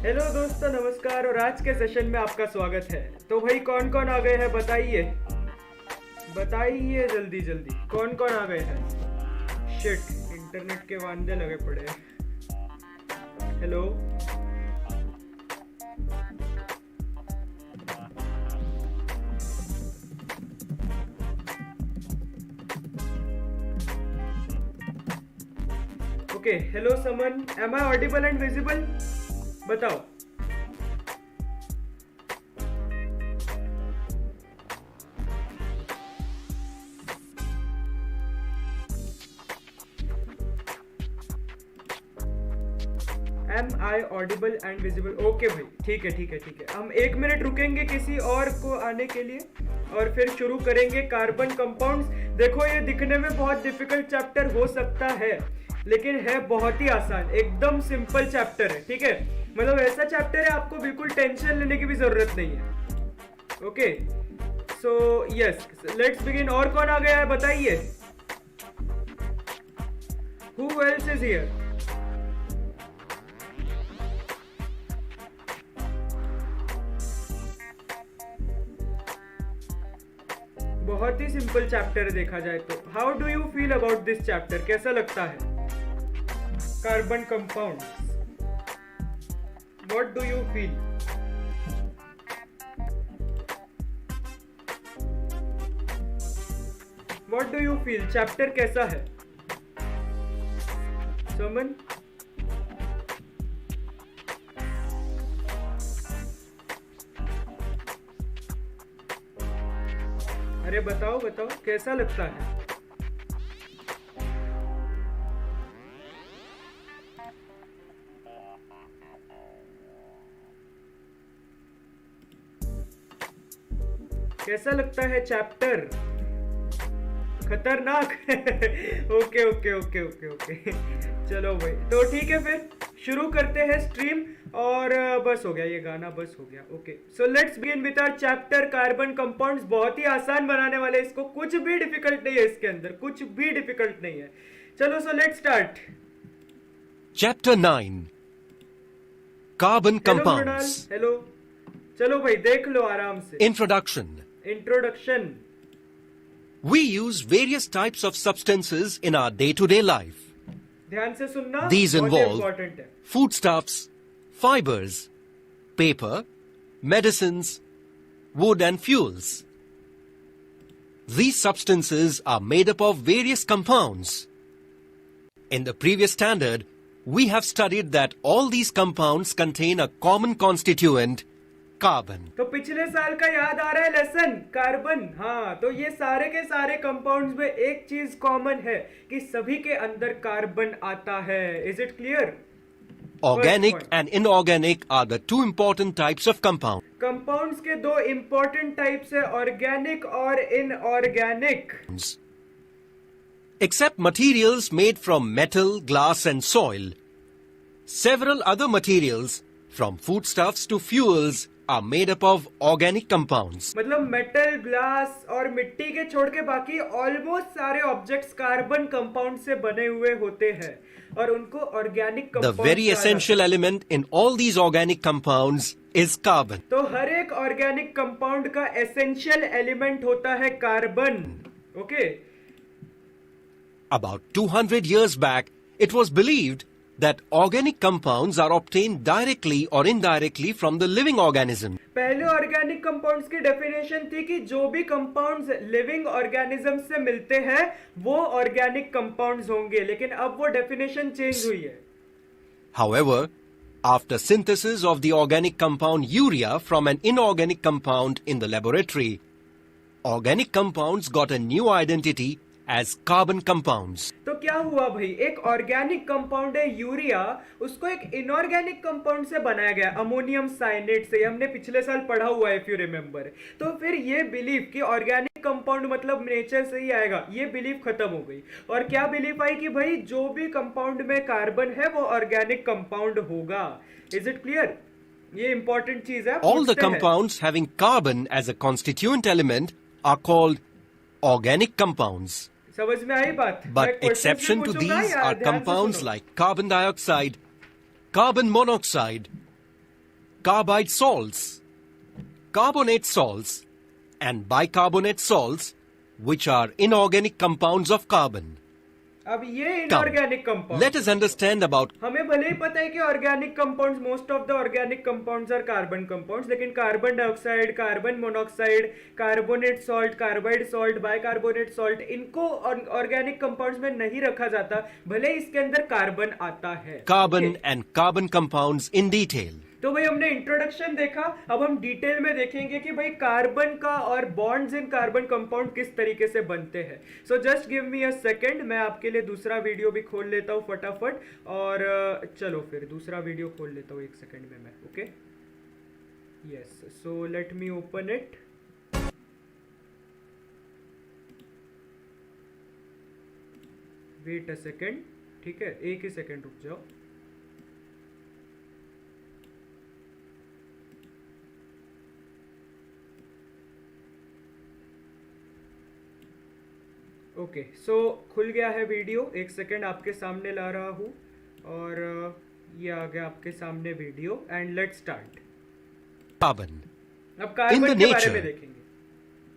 Hello दोस्तों, नमस्कार और आज के सेशन में आपका स्वागत है। तो भाई कौन कौन आ गए हैं बताइए, बताइए जल्दी जल्दी कौन कौन आ गए हैं। शिट, इंटरनेट के वांदे लगे पड़े हैं। Hello, okay, hello Saman, am I audible and visible? बताओ। Am I audible and visible? Okay भाई, ठीक है ठीक है ठीक है। हम 1 मिनट रुकेंगे किसी और को आने के लिए और फिर शुरू करेंगे कार्बन कंपाउंड्स। देखो, ये दिखने में बहुत डिफिकल्ट चैप्टर हो सकता है, लेकिन है बहुत ही आसान, एकदम सिंपल चैप्टर है। ठीक है, मतलब ऐसा चैप्टर है आपको बिल्कुल टेंशन लेने की भी जरूरत नहीं है। Okay, so yes, let's begin. और कौन आ गया है बताइए। Who else is here? बहुत ही सिंपल चैप्टर है देखा जाए तो। How do you feel about this chapter? कैसा लगता है carbon compound? What do you feel? What do you feel? Chapter कैसा है सुमन? अरे बताओ बताओ, कैसा लगता है? कैसा लगता है चैप्टर? खतरनाक? Okay okay okay okay okay, चलो भाई, तो ठीक है, फिर शुरू करते हैं स्ट्रीम। और बस हो गया ये गाना, बस हो गया। Okay, so let's begin with our chapter carbon compounds. बहुत ही आसान बनाने वाले इसको, कुछ भी डिफिकल्ट नहीं है इसके अंदर, कुछ भी डिफिकल्ट नहीं है। चलो, so let's start. Chapter 9 Carbon Compounds. Hello, चलो भाई देख लो आराम से। Introduction. Introduction. We use various types of substances in our day-to-day life. ध्यान से सुनना, These बहुत involve इंपॉर्टेंट है। foodstuffs, fibers, paper, medicines, wood and fuels. These substances are made up of various compounds. In the previous standard, we have studied that all these compounds contain a common constituent, carbon. तो पिछले साल का याद आ रहा है lesson, carbon. हाँ, तो ये सारे के सारे कंपाउंड्स में एक चीज कॉमन है कि सभी के अंदर कार्बन आता है। Is it clear? Organic and inorganic are the two important types of compound. Compounds के दो इंपॉर्टेंट टाइप्स है, ऑर्गेनिक और inorganic. Except materials made from metal, glass and soil, several other materials, from foodstuffs to fuels, are made up of organic compounds. मतलब metal, glass और मिट्टी के छोड़ के बाकी ऑलमोस्ट सारे ऑब्जेक्ट्स कार्बन कंपाउंड से बने हुए होते हैं और उनको organic The compound very essential element in all these organic compounds is carbon. तो हर एक ऑर्गेनिक कंपाउंड का एसेंशियल एलिमेंट होता है carbon. Okay, About 200 years back, it was believed that organic compounds are obtained directly or indirectly from the living organism. पहले organic compounds की definition थी कि जो भी कंपाउंड्स लिविंग ऑर्गेनिज्म से मिलते हैं वो ऑर्गेनिक कंपाउंड्स होंगे, लेकिन अब वो डेफिनेशन चेंज हुई है। However, after synthesis of the organic compound urea from an inorganic compound in the laboratory, organic compounds got a new identity as carbon compounds. तो क्या हुआ भाई, एक ऑर्गेनिक कंपाउंड है यूरिया, उसको एक इनऑर्गेनिक कंपाउंड से बनाया गया, अमोनियम साइनेट से। हमने पिछले साल पढ़ा हुआ है, इफ यू रिमेम्बर। तो फिर ये बिलीव कि ऑर्गेनिक कंपाउंड मतलब नेचर से ही आएगा, ये बिलीव खत्म हो गई। और क्या बिलीव आई कि भाई जो भी कंपाउंड में कार्बन है वो ऑर्गेनिक कंपाउंड होगा। Is it clear? ये इंपॉर्टेंट चीज है। All the compounds having carbon as a constituent element are called organic compounds. समझ में आई बात? But exception to these are compounds like carbon dioxide, carbon monoxide, carbide salts, carbonate salts, and bicarbonate salts, which are inorganic compounds of carbon. अब ये Come, inorganic compound, let us understand about हमें भले ही पता है कि organic compounds, most of the organic compounds are carbon compounds, लेकिन carbon dioxide, carbon monoxide, carbonate salt, carbide salt, bicarbonate salt, इनको organic compounds में नहीं रखा जाता, भले ही इसके अंदर कार्बन आता है. carbon Okay? and carbon compounds in detail. तो भाई हमने इंट्रोडक्शन देखा, अब हम डिटेल में देखेंगे कि भाई कार्बन का और बॉन्ड्स इन कार्बन कंपाउंड किस तरीके से बनते हैं. So just give me a second, मैं आपके लिए दूसरा वीडियो भी खोल लेता हूँ फटाफट, और चलो फिर दूसरा वीडियो खोल लेता हूँ एक सेकंड में मैं. Okay, yes, so let me open it. Wait a second, ठीक है, एक ही सेकंड रुक जाओ. ओके, सो खुल गया है वीडियो, एक सेकंड आपके सामने ला रहा हूँ, और ये आ गया आपके सामने video, and let's start. Carbon. अब In कार्बन the के बारे nature, में देखेंगे.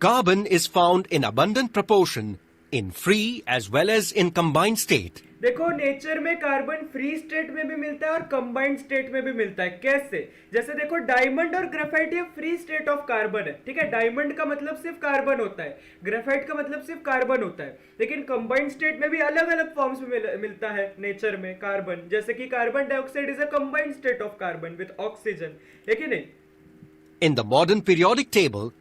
Carbon is found in abundant proportion in free as well as in combined state. देखो, नेचर में कार्बन फ्री स्टेट में भी मिलता है और कंबाइंड स्टेट में भी मिलता है. कैसे? जैसे देखो, डायमंड और ग्रेफाइट ये फ्री स्टेट ऑफ कार्बन है, ठीक है. डायमंड का मतलब सिर्फ कार्बन होता है, ग्रेफाइट का मतलब सिर्फ कार्बन होता है, लेकिन कंबाइंड स्टेट में भी अलग अलग फॉर्म्स में मिलता है नेचर में कार्बन. जैसे कि carbon dioxide is a combined state of carbon with oxygen, है कि नहीं? In the modern periodic table,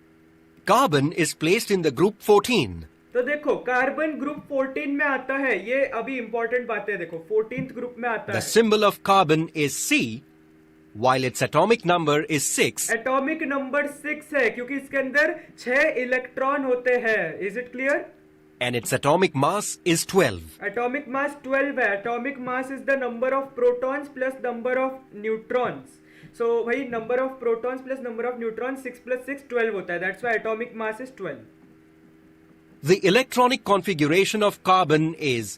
carbon is placed in the group 14. तो देखो, कार्बन ग्रुप 14 में आता है. ये अभी इंपॉर्टेंट बातें देखो, 14th ग्रुप में आता The है. symbol of carbon is C, while its atomic number is 6. Atomic number 6 है, क्योंकि इसके अंदर 6 इलेक्ट्रॉन होते हैं. Is it clear? And its atomic mass is 12. Atomic mass 12 है. Atomic mass is the number of protons plus number of neutrons. So भाई, number of protons plus number of neutron 6 + 6 12 होता है. That's why atomic mass is 12. The electronic configuration of carbon is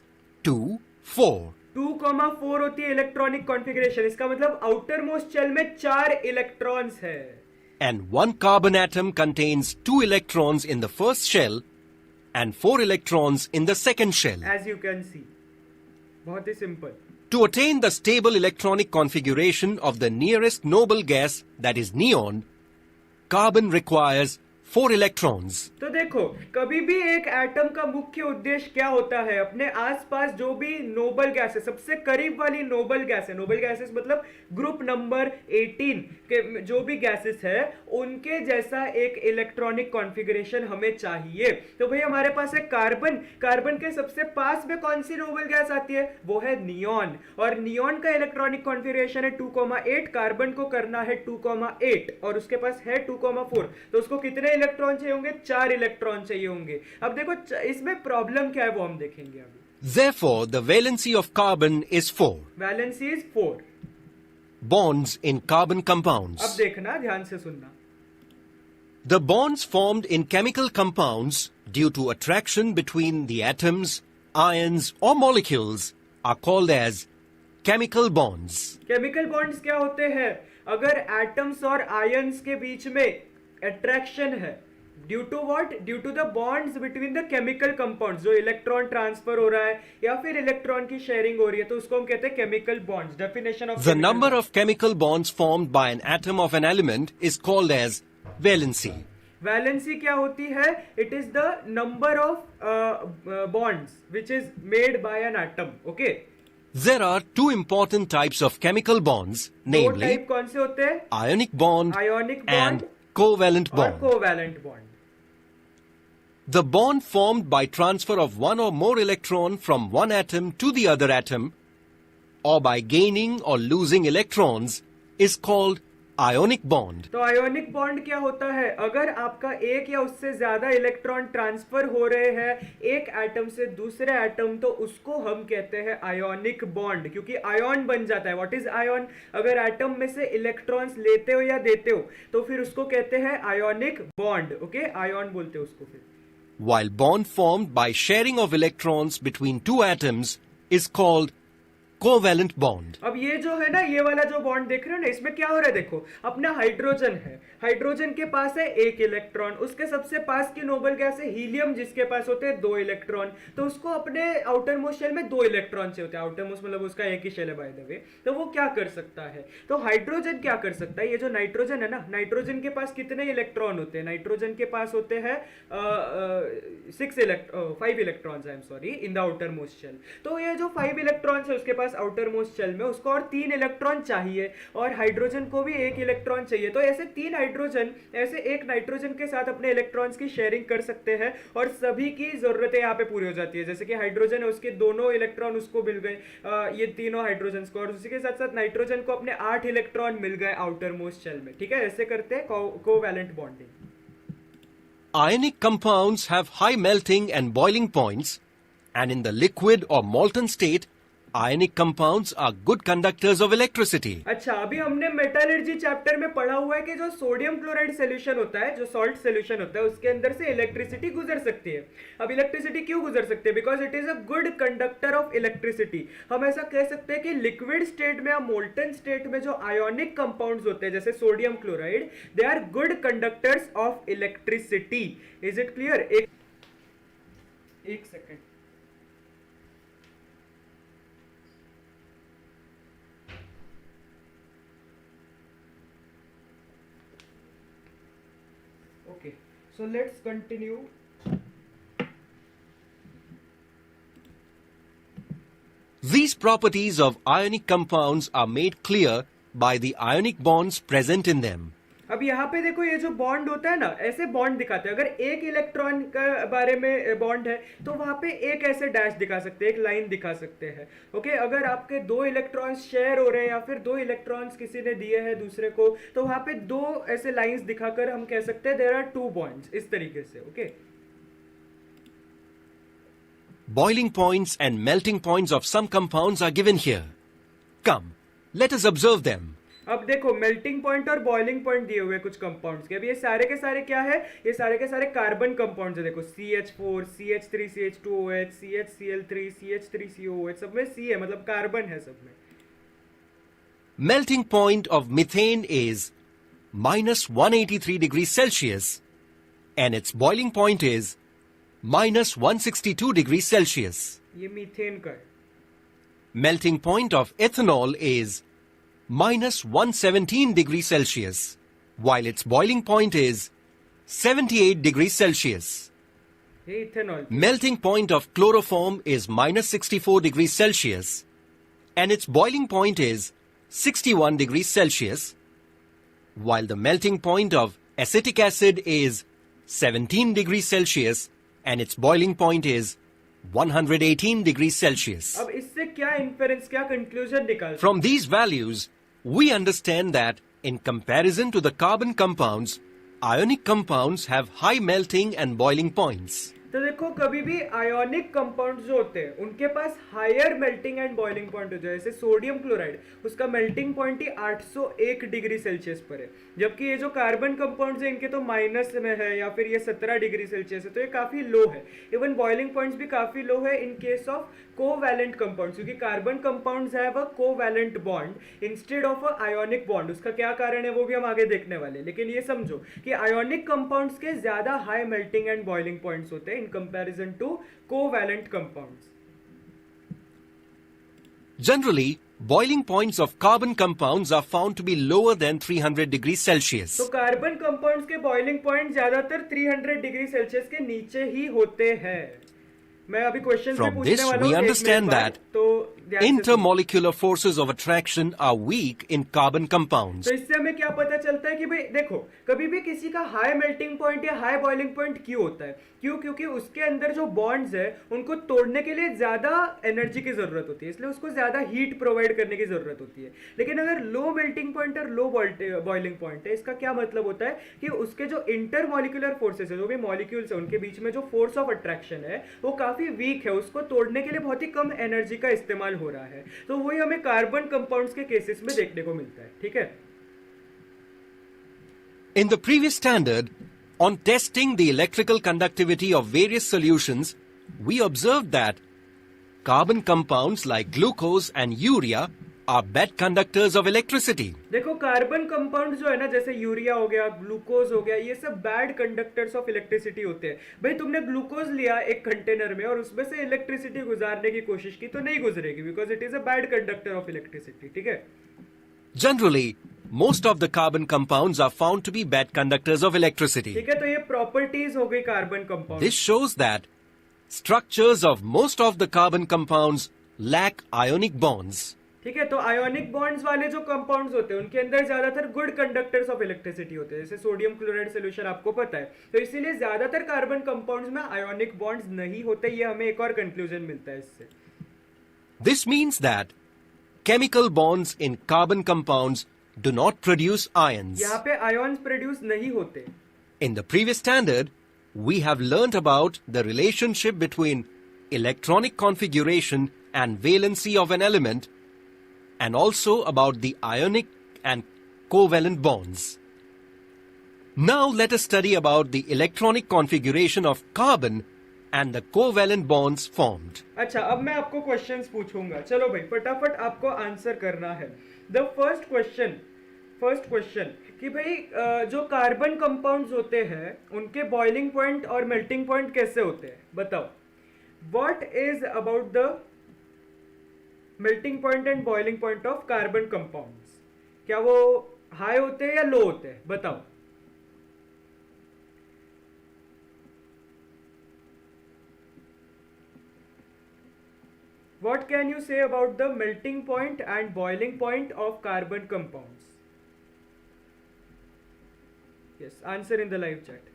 2, 4. 2,4 होती है electronic configuration. इसका मतलब outer most shell में 4 electrons है. And one carbon atom contains 2 electrons in the first shell and 4 electrons in the second shell. As you can see, बहुत ही simple. To attain the stable electronic configuration of the nearest noble gas, that is neon, carbon requires 4 electrons. तो देखो, कभी भी एक atom का मुख्य उद्देश्य क्या होता है? अपने आसपास जो भी नोबल गैस है, सबसे करीब वाली नोबल गैस है, नोबल गैसेस मतलब ग्रुप नंबर 18 के जो भी गैसेस है, उनके जैसा एक इलेक्ट्रॉनिक कॉन्फ़िगरेशन हमें चाहिए. तो भाई हमारे पास है कार्बन. कार्बन के सबसे पास में कौन सी नोबल गैस आती है? वो है नियॉन. और नियॉन का इलेक्ट्रॉनिक कॉन्फ़िगरेशन है 2,8. कार्बन को करना है 2,8 और उसके पास है 2,4. तो उसको कितने इलेक्ट्रॉन चाहिए होंगे? 4 इलेक्ट्रॉन चाहिए होंगे. अब देखो, इसमें प्रॉब्लम क्या है वो हम देखेंगे अभी. Therefore, the valency of carbon is 4. Valency is 4. Bonds in carbon compounds. अब देखना, ध्यान से सुनना. The bonds formed in chemical compounds due to attraction between the atoms, ions, or molecules are called as chemical bonds. Chemical bonds क्या होते हैं? अगर atoms और आयंस के बीच में अट्रैक्शन है, due to what? Due to the bonds between the chemical compounds, जो electron transfer हो रहा है या फिर इलेक्ट्रॉन की शेयरिंग हो रही है, तो उसको हम कहते हैं chemical bonds. Definition of The number of chemical bonds formed by an atom of an element is called as valency. Valency क्या होती है? It is the number of bonds which is made by an atom. Okay, There are two important types of chemical bonds, दो namely type कौन से होते हैं? ionic bond ionic and bond covalent और bond. Covalent bond. The bond formed by transfer of one or more electron from one atom to the other atom, or by gaining or losing electrons, is called ionic bond. तो ionic bond क्या होता है? अगर आपका एक या उससे ज्यादा इलेक्ट्रॉन ट्रांसफर हो रहे हैं एक एटम से दूसरे एटम, तो उसको हम कहते हैं आयोनिक बॉन्ड, क्योंकि आयन बन जाता है. What is ion? अगर एटम में से इलेक्ट्रॉन्स लेते हो या देते हो, तो फिर उसको कहते हैं आयोनिक बॉन्ड. ओके, आयन बोलते हैं उसको. फिर While bond formed by sharing of electrons between two atoms is called covalent bond. अब ये जो है ना, ये वाला जो बॉन्ड देख रहे हो ना, इसमें क्या हो रहा है देखो, अपना हाइड्रोजन है, हाइड्रोजन के पास है एक इलेक्ट्रॉन, उसके सबसे पास की नोबल गैस है हीलियम जिसके पास होते हैं 2 इलेक्ट्रॉन, तो उसको अपने आउटर मोस्ट शेल में 2 इलेक्ट्रॉन चाहिए होते हैं, आउटर मोस्ट मतलब उसका एक ही शेल है बाय द वे, तो वो क्या कर सकता है, तो हाइड्रोजन क्या कर सकता है, ये जो नाइट्रोजन है ना, नाइट्रोजन के पास कितने इलेक्ट्रॉन होते हैं, नाइट्रोजन के पास होते हैं 5 electrons, I am sorry, in the outermost shell, तो ये जो 5 इलेक्ट्रॉन्स है उसके पास आउटर मोस्ट शेल में, उसको और 3 इलेक्ट्रॉन चाहिए, और हाइड्रोजन को भी 1 इलेक्ट्रॉन चाहिए, तो ऐसे 3 हाइड्रोजन ऐसे एक नाइट्रोजन के साथ अपने इलेक्ट्रॉन्स की शेयरिंग कर सकते हैं, और सभी की जरूरतें यहाँ पे पूरी हो जाती है, जैसे कि हाइड्रोजन है उसके दोनों इलेक्ट्रॉन उसको मिल गए, ये तीनों हाइड्रोजन को, और उसी के साथ साथ नाइट्रोजन को अपने 8 इलेक्ट्रॉन मिल गए आउटर मोस्ट शेल में, ठीक है, ऐसे करते हैं covalent bonding. Ionic compounds have high melting and boiling points, and in the liquid or molten state, ionic compounds are good conductors of electricity. अच्छा, अभी हमने मेटालर्जी चैप्टर में पढ़ा हुआ है कि जो सोडियम क्लोराइड सॉल्यूशन होता है, जो सॉल्ट सॉल्यूशन होता है, उसके अंदर से इलेक्ट्रिसिटी गुजर सकती है. अब इलेक्ट्रिसिटी क्यों गुजर सकती है? Because it is a good conductor of electricity. हम ऐसा कह सकते हैं कि लिक्विड स्टेट में या मोल्टन स्टेट में जो आयोनिक कंपाउंड्स होते हैं जैसे sodium chloride, they are good conductors of electricity. Is it clear? एक सेकेंड. Okay, so let's continue. These properties of ionic compounds are made clear by the ionic bonds present in them. अब यहाँ पे देखो, ये जो बॉन्ड होता है ना, ऐसे बॉन्ड दिखाते हैं. अगर एक इलेक्ट्रॉन का बारे में बॉन्ड है तो वहां पे एक ऐसे डैश दिखा सकते हैं, एक लाइन दिखा सकते हैं. ओके, अगर आपके 2 इलेक्ट्रॉन्स शेयर हो रहे हैं या फिर 2 इलेक्ट्रॉन्स किसी ने दिए हैं दूसरे को, तो वहां पे 2 ऐसे लाइंस दिखाकर हम कह सकते हैं देयर आर 2 बॉन्ड्स, इस तरीके से. Okay, Boiling points and melting points of some compounds are given here. Come, let us observe them. अब देखो, मेल्टिंग पॉइंट और बॉइलिंग पॉइंट दिए हुए कुछ कंपाउंड्स के. अब ये सारे के सारे क्या है? ये सारे के सारे कार्बन कंपाउंड्स है. देखो, CH4, CH3, CH2OH, CHCl3, CH3COOH, सब में C है, मतलब कार्बन है सब में. Melting point of methane is minus 183 degrees Celsius, and its boiling point is minus 162 degrees Celsius. ये मीथेन का है. Melting point of ethanol is minus 117 degrees Celsius, while its boiling point is 78 degrees Celsius. ये ethanol. Melting point of chloroform is minus 64 degrees Celsius, and its boiling point is 61 degrees Celsius, while the melting point of acetic acid is 17 degrees Celsius, and its boiling point is 118 degrees Celsius. अब इससे क्या inference, क्या conclusion निकाल? From these values, we understand that in comparison to the carbon compounds, ionic compounds have high melting and boiling points. तो देखो, कभी भी ionic compound जो होते हैं उनके पास higher melting and boiling point हो जाए. जैसे सोडियम क्लोराइड, उसका मेल्टिंग पॉइंट ही 801 डिग्री सेल्सियस पर है, जबकि ये जो कार्बन कंपाउंड्स है इनके तो माइनस में है या फिर ये 17 डिग्री सेल्सियस है, तो ये काफी लो है. इवन बॉइलिंग पॉइंट्स भी काफी लो है in case of covalent compounds, क्योंकि carbon compounds have a covalent bond instead of a ionic bond. उसका क्या कारण है वो भी हम आगे देखने वाले हैं, लेकिन ये समझो कि आयोनिक कंपाउंड्स के ज्यादा high melting and boiling points होते हैं in comparison to covalent compounds. Generally, boiling points of carbon compounds are found to be lower than 300 degrees Celsius. तो कार्बन कंपाउंड्स के बॉइलिंग पॉइंट ज्यादातर 300 डिग्री सेल्सियस के नीचे ही होते हैं. मैं अभी question From this, we understand that intermolecular forces of attraction are weak in carbon compounds. तो इससे हमें क्या पता चलता है कि भाई देखो, कभी भी किसी का हाई मेल्टिंग पॉइंट या हाई बॉइलिंग पॉइंट क्यों होता है? क्यों? क्योंकि उसके अंदर जो बॉन्ड्स है उनको तोड़ने के लिए ज्यादा एनर्जी की जरूरत होती है, इसलिए उसको ज्यादा हीट प्रोवाइड करने की जरूरत होती है. लेकिन अगर लो मेल्टिंग पॉइंट और लो बॉइलिंग पॉइंट है, इसका क्या मतलब होता है कि उसके जो इंटरमोलिकुलर फोर्सेस है, जो भी मॉलिक्यूल्स है उनके बीच में जो फोर्स ऑफ अट्रैक्शन है वो काफी वीक है, उसको तोड़ने के लिए बहुत ही कम एनर्जी का इस्तेमाल हो रहा है. तो वही हमें कार्बन कंपाउंड्स के केसेस में देखने को मिलता है. ठीक है. In the previous standard, on testing the electrical conductivity of various solutions, we observed that carbon compounds like glucose and urea are bad conductors of electricity. देखो कार्बन कंपाउंड जो है ना, जैसे यूरिया हो गया, ग्लूकोज हो गया, ये सब बैड कंडक्टर्स ऑफ इलेक्ट्रिसिटी होते हैं। भाई तुमने ग्लूकोज लिया एक कंटेनर में और उसमें से इलेक्ट्रिसिटी गुजारने की कोशिश की तो नहीं गुजरेगी, because it is a bad conductor of electricity. ठीक है। Generally, most of the carbon compounds are found to be bad conductors of electricity. ठीक है, तो ये प्रॉपर्टीज हो गई carbon compound. This shows that structures of most of the carbon compounds lack ionic bonds. ठीक है, तो आयोनिक बॉन्ड्स वाले जो कंपाउंड्स होते हैं उनके अंदर ज्यादातर गुड कंडक्टर्स ऑफ इलेक्ट्रिसिटी होते हैं, जैसे सोडियम क्लोराइड सोल्यूशन आपको पता है। तो इसीलिए ज्यादातर कार्बन कंपाउंड्स में आयोनिक बॉन्ड्स नहीं होते। ये हमें एक और कंक्लूजन मिलता है इससे। This means that chemical bonds in carbon compounds do not produce ions. यहाँ पे आयॉन्स प्रोड्यूस नहीं होते। In the previous standard, we have learnt about the relationship between electronic configuration and valency of an element, and also about the ionic and covalent bonds. Now let us study about the electronic configuration of carbon and the covalent bonds formed. अच्छा, अब मैं आपको questions पूछूंगा। चलो भाई फटाफट आपको answer करना है। द फर्स्ट क्वेश्चन कि भाई जो कार्बन कंपाउंड्स होते हैं उनके बॉइलिंग पॉइंट और मेल्टिंग पॉइंट कैसे होते हैं, बताओ। What is about the melting point and boiling point of carbon compounds? क्या वो हाई होते हैं या लो होते हैं, बताओ। What can you say about the melting point and boiling point of carbon compounds? Yes, answer in the live chat.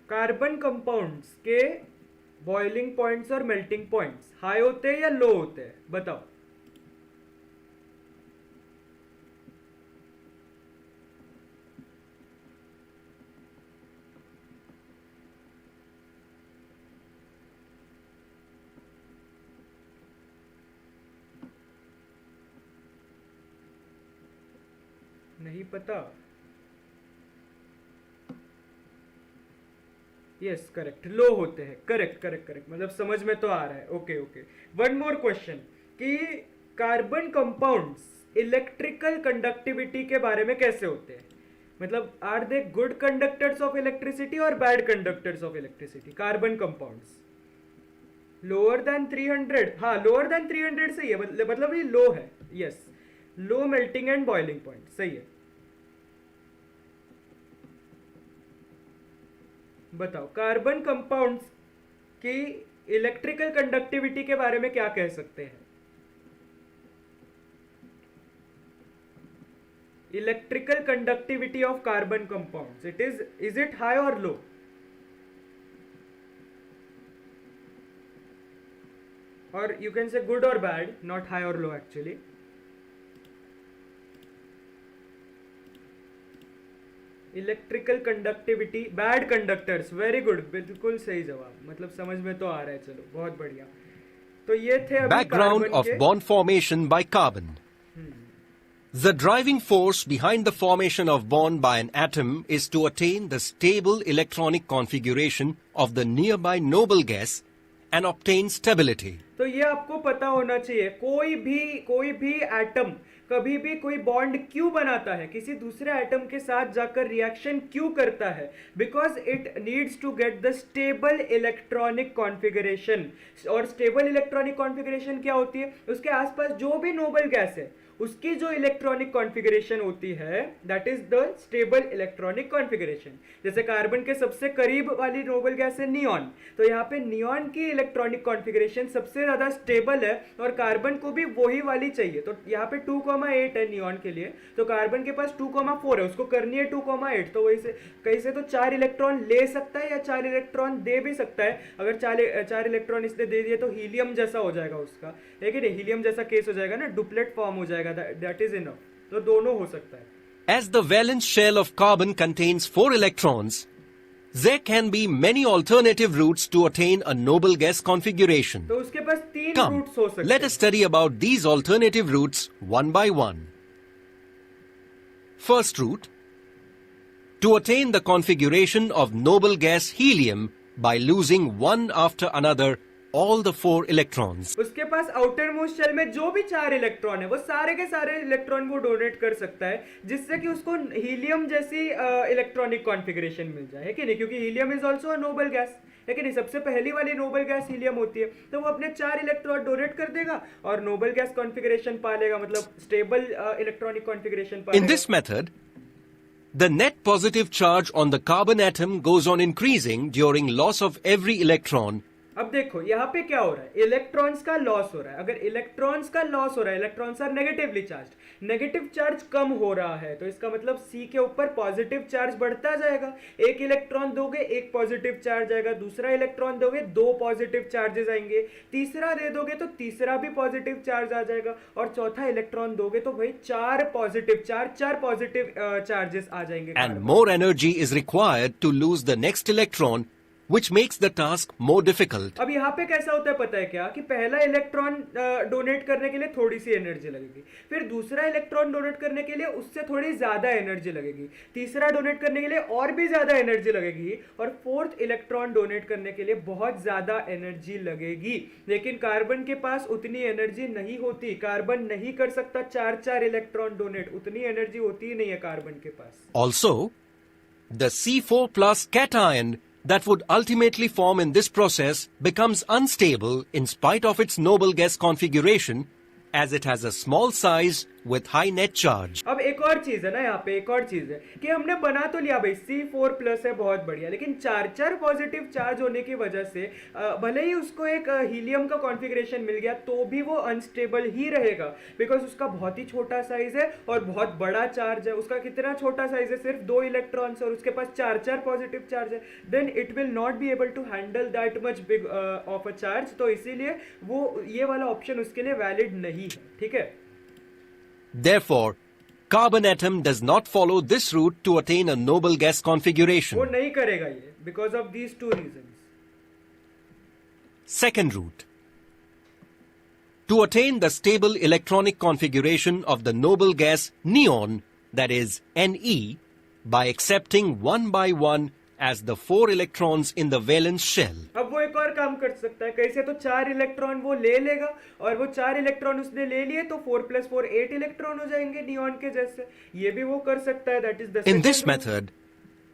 Carbon compounds के boiling points और मेल्टिंग पॉइंट्स हाई होते हैं या लो होते हैं, बताओ। नहीं पता? यस करेक्ट, लो होते हैं। करेक्ट, मतलब समझ में तो आ रहा है। ओके। वन मोर क्वेश्चन कि कार्बन कंपाउंड्स इलेक्ट्रिकल कंडक्टिविटी के बारे में कैसे होते हैं, मतलब are they good conductors of electricity और bad conductors of electricity? Carbon compounds lower than 300, हाँ लोअर देन 300 सही है, मतलब ये लो है। Yes, low melting and boiling point, सही है। बताओ कार्बन कंपाउंड्स की इलेक्ट्रिकल कंडक्टिविटी के बारे में क्या कह सकते हैं? Electrical conductivity of carbon compounds, is it high और लो? और यू कैन से गुड और बैड, नॉट हाई और low actually. Electrical conductivity, bad conductors, very good, बिल्कुल सही जवाब, मतलब समझ में तो आ रहा है। चलो बहुत बढ़िया। तो ये थे अभी Background of bond formation by carbon. The driving force behind the formation of bond by an atom is to attain the stable electronic configuration of the nearby noble gas and obtain stability. तो ये आपको पता होना चाहिए, कोई भी atom कभी भी कोई बॉन्ड क्यों बनाता है, किसी दूसरे एटम के साथ जाकर रिएक्शन क्यों करता है? Because it needs to get the stable electronic configuration. और स्टेबल इलेक्ट्रॉनिक कॉन्फ़िगरेशन क्या होती है? उसके आसपास जो भी नोबल गैस है उसकी जो इलेक्ट्रॉनिक कॉन्फ़िगरेशन होती है that is the stable electronic configuration. जैसे कार्बन के सबसे करीब वाली नोबल गैस है नियॉन, तो यहाँ पे नियॉन की इलेक्ट्रॉनिक कॉन्फ़िगरेशन सबसे ज्यादा स्टेबल है और कार्बन को भी वही वाली चाहिए। तो यहाँ पे 2,8 है नियॉन के लिए, तो कार्बन के पास 2,4 है, उसको करनी है 2,8, तो वही से कहीं से तो 4 इलेक्ट्रॉन ले सकता है या 4 इलेक्ट्रॉन दे भी सकता है। अगर 4 इलेक्ट्रॉन इसने दे दिए तो हीलियम जैसा हो जाएगा उसका, लेकिन हीलियम जैसा केस हो जाएगा ना, डुप्लेट फॉर्म हो जाएगा, दैट इज इनफ। तो दोनों हो सकता है। As the valence shell of carbon contains 4 electrons, there can be many alternative routes to attain a noble gas configuration. तो उसके पास 3 Come, रूट्स हो सकते let us study about these alternative routes one by one. First route, to attain the configuration of noble gas helium by losing one after another all the 4 electrons. उसके पास outer most shell में जो भी 4 electron है वो सारे के सारे electron को डोनेट कर सकता है, जिससे कि उसको हीलियम जैसी इलेक्ट्रॉनिक कॉन्फ़िगरेशन मिल जाए, है कि नहीं? क्योंकि helium is also a noble gas, है कि नहीं? सबसे पहली वाली नोबल गैस हीलियम होती है, तो वो अपने 4 इलेक्ट्रॉन डोनेट कर देगा और नोबल गैस कॉन्फ़िगरेशन पा लेगा, मतलब स्टेबल इलेक्ट्रॉनिक कॉन्फ़िगरेशन पा लेगा। In this method, the net positive charge on the carbon atom goes on increasing during loss of every electron. अब देखो यहाँ पे क्या हो रहा है, इलेक्ट्रॉन्स का लॉस हो रहा है। अगर इलेक्ट्रॉन्स का लॉस हो रहा है, electrons are negatively charge, negative charge कम हो रहा है, तो इसका मतलब सी के ऊपर पॉजिटिव चार्ज बढ़ता जाएगा। एक इलेक्ट्रॉन दोगे एक पॉजिटिव चार्ज आएगा, दूसरा इलेक्ट्रॉन दोगे 2 पॉजिटिव चार्जेस आएंगे, तीसरा दे दोगे तो तीसरा भी पॉजिटिव चार्ज आ जाएगा, और चौथा इलेक्ट्रॉन दोगे तो भाई 4 पॉजिटिव चार्जेस आ जाएंगे। And more energy is required to lose the next electron, which makes the task more difficult. अब यहाँ पे कैसा होता है पता है क्या, कि पहला इलेक्ट्रॉन डोनेट करने के लिए थोड़ी सी एनर्जी लगेगी, फिर दूसरा इलेक्ट्रॉन डोनेट करने के लिए उससे थोड़ी ज्यादा एनर्जी लगेगी, तीसरा डोनेट करने के लिए और भी ज्यादा एनर्जी लगेगी, और फोर्थ इलेक्ट्रॉन डोनेट करने के लिए बहुत ज्यादा एनर्जी लगेगी। लेकिन कार्बन के पास उतनी एनर्जी नहीं होती, कार्बन नहीं कर सकता 4 इलेक्ट्रॉन डोनेट, उतनी एनर्जी होती ही नहीं है कार्बन के पास। Also, the C4 plus cation that would ultimately form in this process becomes unstable in spite of its noble gas configuration, as it has a small size with high net charge. अब एक और चीज है ना, यहाँ पे एक और चीज है कि हमने बना तो लिया भाई C4+ है, बहुत बढ़िया, लेकिन 4 पॉजिटिव चार्ज होने की वजह से भले ही उसको एक हीलियम का कॉन्फ़िगरेशन मिल गया तो भी वो अनस्टेबल ही रहेगा, बिकॉज उसका बहुत ही छोटा साइज है और बहुत बड़ा चार्ज है। उसका कितना छोटा साइज है, सिर्फ 2 इलेक्ट्रॉन्स, और उसके पास 4 पॉजिटिव चार्ज है, then it will not be able to handle that much big of a charge, तो इसीलिए वो ये वाला ऑप्शन उसके लिए वैलिड नहीं है, ठीक है? Therefore, carbon atom does not follow this route to attain a noble gas वो configuration. नहीं करेगा ये, because of these 2 reasons. Second route, to attain the stable electronic configuration of the noble gas neon, that is Ne, by accepting one by one as the 4 electrons in the valence shell. अब वो एक और काम कर सकता है, कैसे? तो 4 इलेक्ट्रॉन वो ले लेगा, और वो 4 इलेक्ट्रॉन उसने ले लिए तो 4 + 4 8 इलेक्ट्रॉन हो जाएंगे नियॉन के जैसे, ये भी वो कर सकता है। That is the In this method,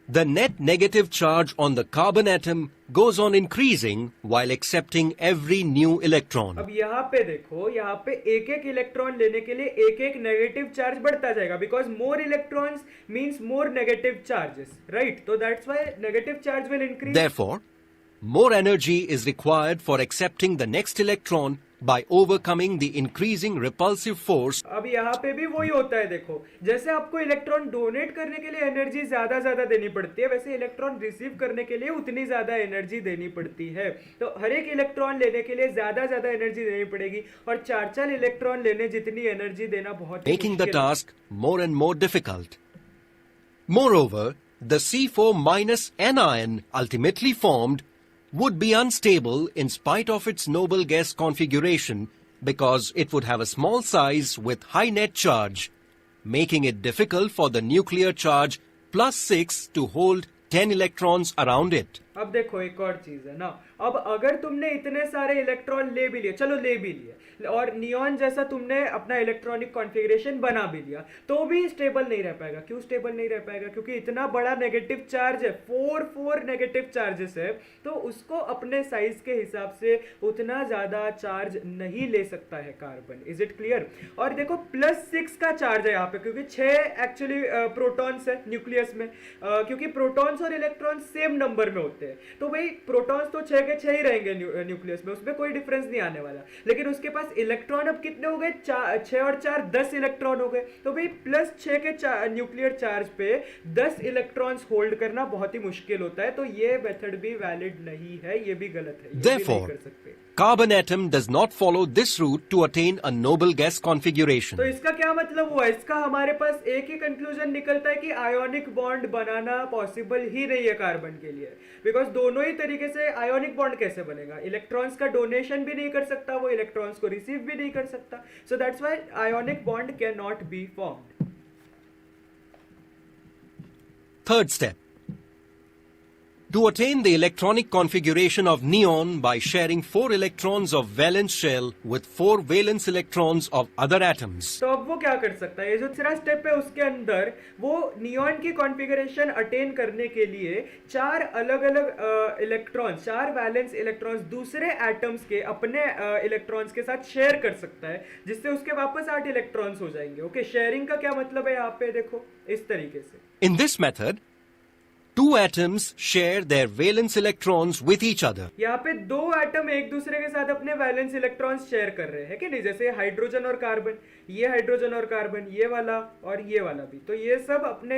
the net negative charge on the carbon atom goes on increasing while accepting every new electron. अब यहाँ पे देखो, यहाँ पे एक इलेक्ट्रॉन लेने के लिए एक नेगेटिव चार्ज बढ़ता जाएगा, because more electrons means more negative charges, right? तो that's why negative charge will increase. Therefore, more energy is required for accepting the next electron by overcoming the increasing repulsive force. अब यहाँ पे भी वही होता है, देखो जैसे आपको इलेक्ट्रॉन डोनेट करने के लिए एनर्जी ज्यादा देनी पड़ती है, वैसे इलेक्ट्रॉन रिसीव करने के लिए उतनी ज्यादा एनर्जी देनी पड़ती है। तो हर एक इलेक्ट्रॉन लेने के लिए ज्यादा एनर्जी देनी पड़ेगी, और 4 इलेक्ट्रॉन लेने जितनी एनर्जी देना बहुत Making the task more and more difficult. Moreover, the C4 minus anion ultimately formed would be unstable in spite of its noble gas configuration, because it would have a small size with high net charge, making it difficult for the nuclear charge +6 to hold 10 electrons around it. अब देखो एक और चीज है ना, अब अगर तुमने इतने सारे इलेक्ट्रॉन ले भी लिए, चलो ले भी लिए, और नियॉन जैसा तुमने अपना इलेक्ट्रॉनिक कॉन्फ़िगरेशन बना भी लिया, तो भी स्टेबल नहीं रह पाएगा। क्यों स्टेबल नहीं रह पाएगा? क्योंकि इतना बड़ा नेगेटिव चार्ज है, 4 नेगेटिव चार्जेस है, तो उसको अपने साइज के हिसाब से उतना ज्यादा चार्ज नहीं ले सकता है कार्बन। Is it clear? और देखो +6 का चार्ज है यहाँ पे, क्योंकि 6 एक्चुअली प्रोटॉन्स है न्यूक्लियस में, क्योंकि प्रोटॉन्स और इलेक्ट्रॉन सेम नंबर में होते हैं, हैं, तो भाई प्रोटॉन्स तो 6 के 6 ही रहेंगे न्यूक्लियस में, उसमें कोई डिफरेंस नहीं आने वाला। लेकिन उसके पास इलेक्ट्रॉन अब कितने हो गए, 6 और 4 10 इलेक्ट्रॉन हो गए, तो भाई प्लस 6 के न्यूक्लियर चार्ज पे 10 इलेक्ट्रॉन्स होल्ड करना बहुत ही मुश्किल होता है, तो ये मेथड भी वैलिड नहीं है, ये भी गलत है, ये भी नहीं Therefore, कर सकते। carbon atom does not follow this route to attain a noble gas configuration. तो इसका क्या मतलब हुआ, इसका हमारे पास एक ही कंक्लूजन निकलता है कि आयोनिक बॉन्ड बनाना पॉसिबल ही नहीं है कार्बन के लिए, बिकॉज दोनों ही तरीके से आयोनिक बॉन्ड कैसे बनेगा, इलेक्ट्रॉन्स का डोनेशन भी नहीं कर सकता वो, इलेक्ट्रॉन्स को रिसीव भी नहीं कर सकता, सो that's why ionic bond can not be formed. Third step. To attain the electronic configuration of neon by sharing 4 electrons of valence shell with 4 valence electrons of other atoms. तो अब वो क्या कर सकता है, ये जो तीसरा स्टेप है उसके अंदर वो नियॉन की कॉन्फ़िगरेशन अटेन करने के लिए 4 अलग अलग इलेक्ट्रॉन्स, 4 वैलेंस इलेक्ट्रॉन्स दूसरे एटम्स के अपने इलेक्ट्रॉन्स के साथ शेयर कर सकता है, जिससे उसके वापस 8 इलेक्ट्रॉन्स हो जाएंगे। ओके, शेयरिंग का क्या मतलब है यहाँ पे देखो इस तरीके से। In this method, 2 atoms share their valence electrons with each other. यहाँ पे 2 एटम एक दूसरे के साथ अपने वैलेंस इलेक्ट्रॉन्स शेयर कर रहे हैं कि नहीं, जैसे हाइड्रोजन और कार्बन, ये हाइड्रोजन और कार्बन, ये वाला और ये वाला भी, तो ये सब अपने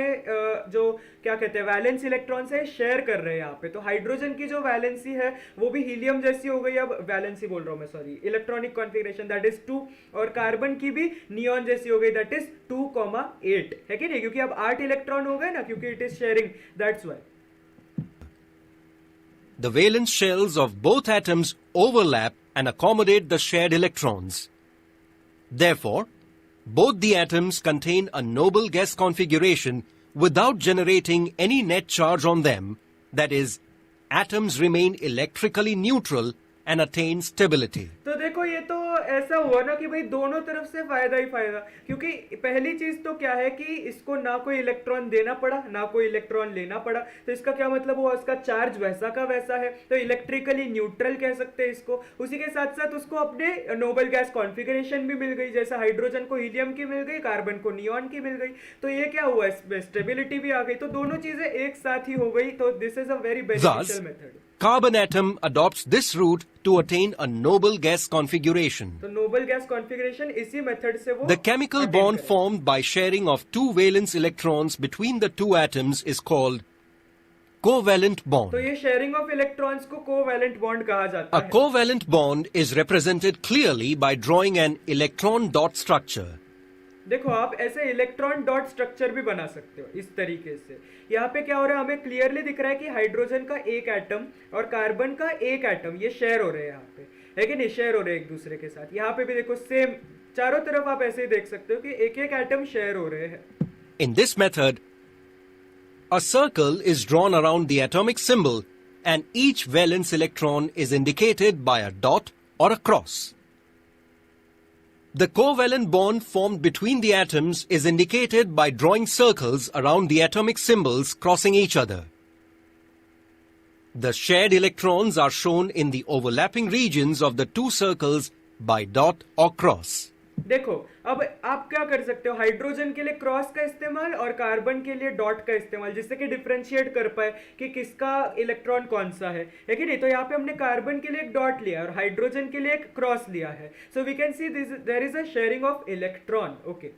जो क्या कहते हैं वैलेंस इलेक्ट्रॉन्स है शेयर कर रहे हैं यहाँ पे। तो हाइड्रोजन की जो वैलेंसी है वो भी हीलियम जैसी हो गई, अब वैलेंसी बोल रहा हूँ मैं, sorry, electronic configuration that is 2, और कार्बन की भी नियॉन जैसी हो गई दैट इज 2,8 है कि नहीं, क्योंकि अब 8 इलेक्ट्रॉन हो गए ना, क्योंकि it is sharing, that's why. The valence shells of both atoms overlap and accommodate the shared electrons. Therefore, both the atoms contain a noble gas configuration without generating any net charge on them, that is, atoms remain electrically neutral and attain stability. तो देखो ये तो ऐसा हुआ ना कि भाई दोनों तरफ से फायदा ही फायदा, क्योंकि पहली चीज तो क्या है कि इसको ना कोई इलेक्ट्रॉन देना पड़ा ना कोई इलेक्ट्रॉन लेना पड़ा, तो इसका क्या मतलब हुआ, उसका चार्ज वैसा का वैसा है, तो इलेक्ट्रिकली न्यूट्रल कह सकते हैं इसको। उसी के साथ साथ उसको अपने नोबल गैस कॉन्फ़िगरेशन भी मिल गई, जैसा हाइड्रोजन को हीलियम की मिल गई, कार्बन को नियॉन की मिल गई, तो ये क्या हुआ, इसमें स्टेबिलिटी भी आ गई, तो दोनों चीजें एक साथ ही हो गई, तो this is a very beneficial method. Carbon atom adopts this route to attain a noble gas configuration. तो नोबल गैस कॉन्फ़िगरेशन इसी मेथड से वो The chemical attain bond करेगा। formed by sharing of 2 valence electrons between the 2 atoms is called covalent तो bond. ये sharing of electrons को covalent bond कहा जाता A है। covalent bond is represented clearly by drawing an electron dot structure. देखो आप ऐसे इलेक्ट्रॉन डॉट स्ट्रक्चर भी बना सकते हो इस तरीके से। यहाँ पे क्या हो रहा है, हमें क्लियरली दिख रहा है कि हाइड्रोजन का एक एटम और कार्बन का एक एटम ये शेयर हो रहे हैं यहाँ पे, है कि नहीं, शेयर हो रहे हैं एक दूसरे के साथ। यहाँ पे भी देखो सेम, चारों तरफ आप ऐसे ही देख सकते हो कि एक एक एटम शेयर हो रहे हैं। In this method, a circle is drawn around the atomic symbol and each valence electron is indicated by a dot or a cross. The covalent bond formed between the atoms is indicated by drawing circles around the atomic symbols crossing each other. The shared electrons are shown in the overlapping regions of the two circles by dot or cross. देखो अब आप क्या कर सकते हो, hydrogen के लिए cross का इस्तेमाल और कार्बन के लिए डॉट का इस्तेमाल, जिससे कि डिफरेंशिएट कर पाए कि किसका इलेक्ट्रॉन कौन सा है कि नहीं। तो यहाँ पे हमने कार्बन के लिए एक डॉट लिया और हाइड्रोजन के लिए एक क्रॉस लिया है, so we can see this there is a sharing of electron. Okay,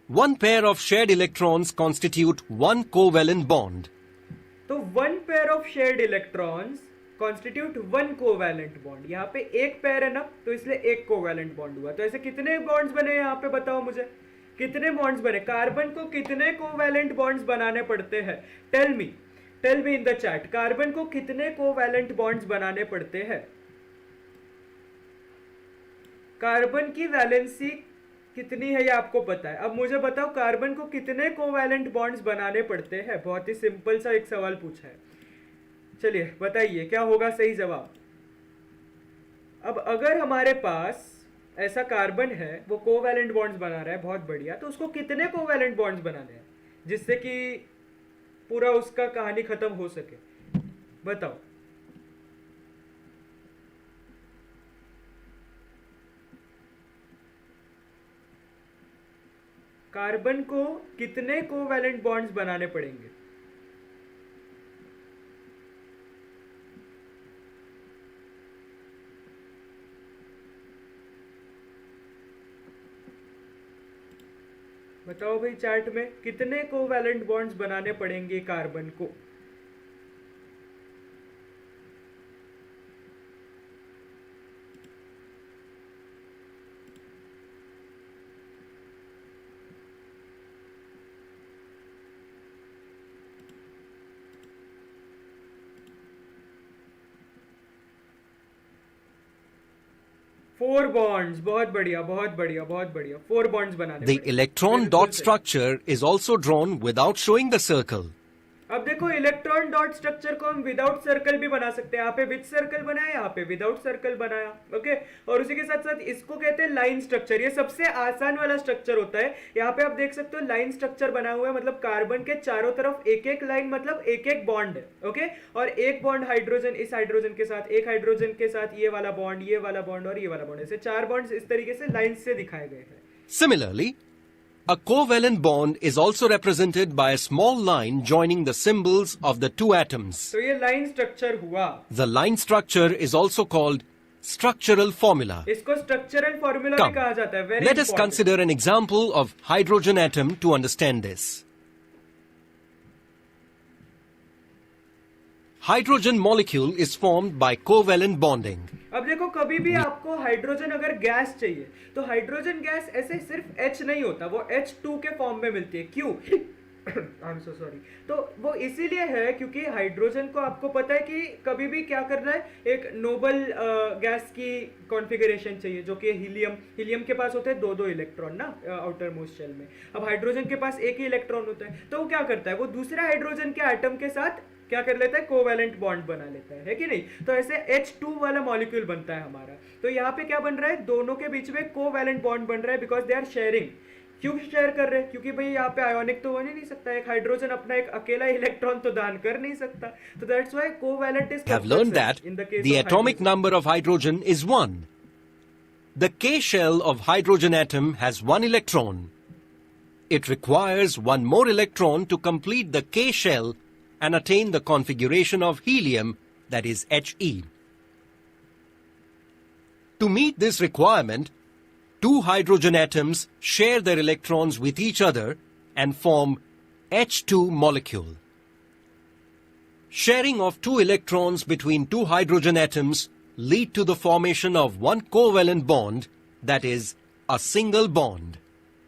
One pair of shared electrons constitute one covalent bond. तो one pair of shared electrons constitute one covalent bond. यहाँ पे एक pair है ना, तो इसलिए एक covalent bond हुआ। तो ऐसे कितने बॉन्ड्स बने यहाँ पे बताओ मुझे, कितने बॉन्ड्स बने, कार्बन को कितने कोवैलेंट बॉन्ड्स बनाने पड़ते हैं, tell me in the chat, carbon को कितने कोवैलेंट बॉन्ड्स बनाने पड़ते हैं। कार्बन की वैलेंसी कितनी है ये आपको पता है, अब मुझे बताओ कार्बन को कितने कोवैलेंट बॉन्ड्स बनाने पड़ते हैं। बहुत ही सिंपल सा एक सवाल पूछा है, चलिए बताइए क्या होगा सही जवाब। अब अगर हमारे पास ऐसा कार्बन है वो कोवैलेंट बॉन्ड्स बना रहा है, बहुत बढ़िया, तो उसको कितने कोवैलेंट बॉन्ड्स बनाने हैं जिससे कि पूरा उसका कहानी खत्म हो सके, बताओ। कार्बन को कितने कोवैलेंट बॉन्ड्स बनाने पड़ेंगे। बताओ भाई चैट में कितने कोवैलेंट बॉन्ड्स बनाने पड़ेंगे कार्बन को? फोर बॉन्ड्स, बहुत बढ़िया बहुत बढ़िया बहुत बढ़िया, 4 बॉन्ड्स बनाने The पड़ेंगे। electron बिल्कुल dot सही। structure is also drawn without showing the circle. अब देखो इलेक्ट्रॉन डॉट स्ट्रक्चर को हम विदाउट सर्कल भी बना सकते हैं। यहाँ पे विद सर्कल बनाया, यहाँ पे विदाउट सर्कल बनाया, ओके। और उसी के साथ साथ इसको कहते हैं लाइन स्ट्रक्चर। ये सबसे आसान वाला स्ट्रक्चर होता है। यहाँ पे आप देख सकते हो लाइन स्ट्रक्चर बना हुआ है, मतलब कार्बन के चारों तरफ एक एक लाइन, मतलब एक एक बॉन्ड है, ओके। और एक बॉन्ड हाइड्रोजन इस हाइड्रोजन के साथ, एक हाइड्रोजन के साथ ये वाला बॉन्ड, ये वाला बॉन्ड और ये वाला बॉन्ड, ऐसे 4 बॉन्ड्स इस तरीके से लाइन से दिखाए गए हैं। Similarly, a covalent bond is also represented by a small line joining the symbols of the two atoms. तो ये लाइन स्ट्रक्चर हुआ। The line structure is also called structural formula. इसको स्ट्रक्चरल फॉर्मूला भी Come, कहा जाता है। Very let us consider an example of hydrogen atom to understand this. Hydrogen molecule is formed by covalent bonding. अब देखो कभी भी आपको हाइड्रोजन अगर गैस चाहिए तो हाइड्रोजन गैस ऐसे सिर्फ H नहीं होता, वो H2 के फॉर्म में मिलती है। क्यों? I am so sorry. तो वो इसीलिए है क्योंकि हाइड्रोजन को आपको पता है कि कभी भी क्या करना है, एक नोबल गैस की कॉन्फ़िगरेशन चाहिए जो कि हीलियम के पास होते हैं दो दो इलेक्ट्रॉन ना आउटर मोस्ट शेल में। अब हाइड्रोजन के पास एक ही इलेक्ट्रॉन होता है, तो वो क्या करता है, वो दूसरे हाइड्रोजन के एटम के साथ क्या कर लेता है, कोवैलेंट बॉन्ड बना लेता है कि नहीं। तो ऐसे H2 वाला मॉलिक्यूल बनता है हमारा। तो यहाँ पे क्या बन रहा है, दोनों के बीच में कोवैलेंट बॉन्ड बन रहा है बिकॉज दे आर शेयरिंग। क्यों शेयर कर रहे हैं? क्योंकि भाई यहाँ पे आयोनिक तो बन ही नहीं सकता, एक हाइड्रोजन अपना एक अकेला इलेक्ट्रॉन तो दान कर नहीं सकता। तो that's why covalent is We have learned that the atomic number of hydrogen is 1. The K shell of hydrogen atom has 1 electron. It requires 1 more electron to complete the K shell and attain the configuration of helium, that is He. To meet this requirement, 2 hydrogen atoms share their electrons with each other and form H2 molecule. Sharing of 2 electrons between 2 hydrogen atoms lead to the formation of 1 covalent bond, that is a single bond.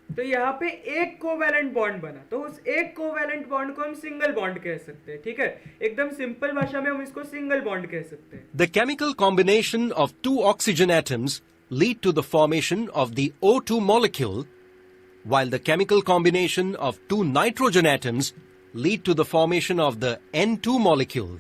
तो यहाँ पे एक covalent bond बना, तो उस एक covalent bond को हम सिंगल बॉन्ड कह सकते हैं। ठीक है, एकदम सिंपल भाषा में हम इसको सिंगल बॉन्ड कह सकते हैं। The chemical combination of 2 oxygen atoms lead to the formation of the O2 molecule, while the chemical combination of 2 nitrogen atoms lead to the formation of the N2 molecule.